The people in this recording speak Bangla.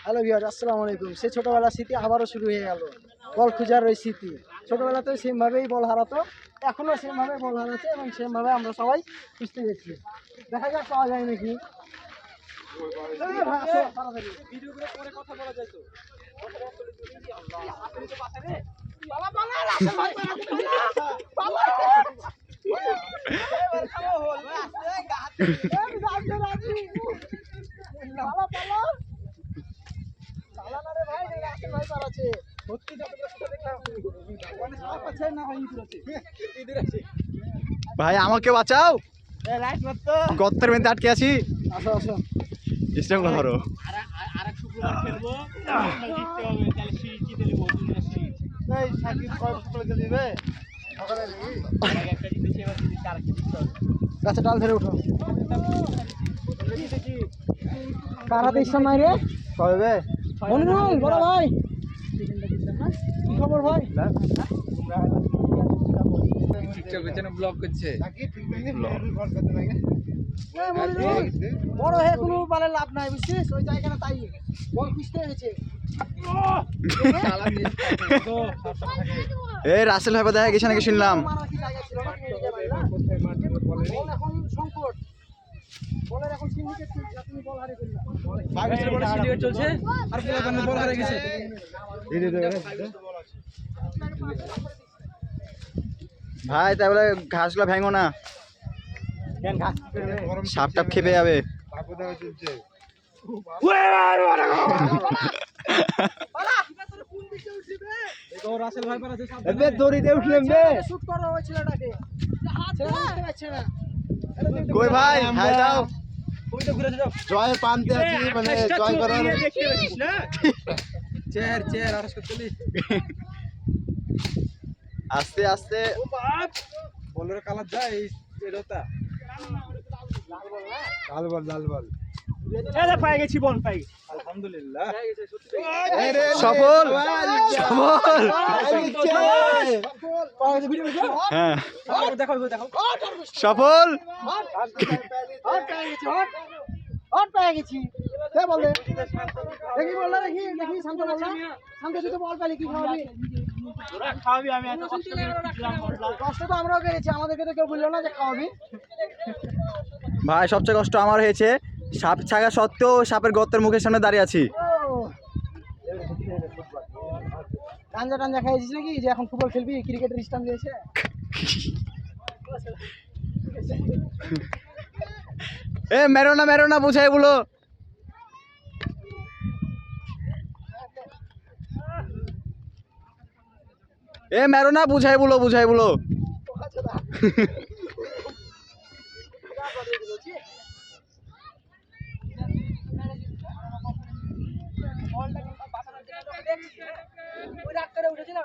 হ্যালো ভিউয়ার, আসসালামু আলাইকুম। সেই ছোটবেলার স্মৃতি আবারও শুরু হয়ে গেল। বল খোঁজার ওই স্মৃতি। ছোটবেলাতে সেমভাবেই বল হারাতো, এখনও সেমভাবে বল হারাচ্ছে এবং সেমভাবে আমরা সবাই খুঁজতে গেছি। দেখা যাক পাওয়া যায় নাকি। ভাই আমাকে বাঁচাও, গর্তের মধ্যে আটকে আছি। আসো আসো, স্টেম করো। গাছে ডাল ধরে উঠো। কার হাতে ইচ্ছা নাই রে? কবে মনিরুল বড় ভাই, কি খবর ভাই? ব্লগ করছে। বড় হয়ে কোনো মানে লাভ নাই, বুঝছিস? ওই জায়গাটা তাই বল খুঁজতে গেছে। এই রাসেল ভাই দেখা গেছে নাকি শুনলাম। মারার কি জায়গা ছিল না? বল এখন সংকট, বলের এখন সিন্ডিকেট চলছে, তুমি বল হারিয়ে ফেললা। সিন্ডিকেট চলছে আর বল হারিয়ে গেছে। ভাই তাই বলে ঘাসগুলো ভেঙো না, সাপ টাপ খেপে যাবে। কই ভাই হাই দাও। জয়ের পান্তে আছি, মানে জয় করার আস্তে আস্তে বলের কালার যায়। এই এটাটা লাল বল পাই গেছি, বল পাই গেছি। আলহামদুলিল্লাহ। সফল সফল। হ্যাঁ সফল। পেয়ে গেছি। বলে দেখি, বললা দেখি দেখি, শান্ত বললা, শান্ত তুই তো বল পাইলি, কি খাওয়াবি? কষ্ট তো আমরাও পেয়েছি, আমাদেরকে তো কেউ বললো না যে খাওয়াবি। ভাই সবচেয়ে কষ্ট আমার হয়েছে, সাপ থাকা সত্ত্বেও সাপের গর্তের মুখের সামনে দাঁড়িয়ে আছি। টাঞ্জা টাঞ্জা খাইছিস নাকি যে এখন ফুটবল খেলবি? ক্রিকেটের স্টাম্প দিয়েছে। এ মেরো না বুঝাই বলো। এ মেরো না বুঝাই বলো। উঠেছিল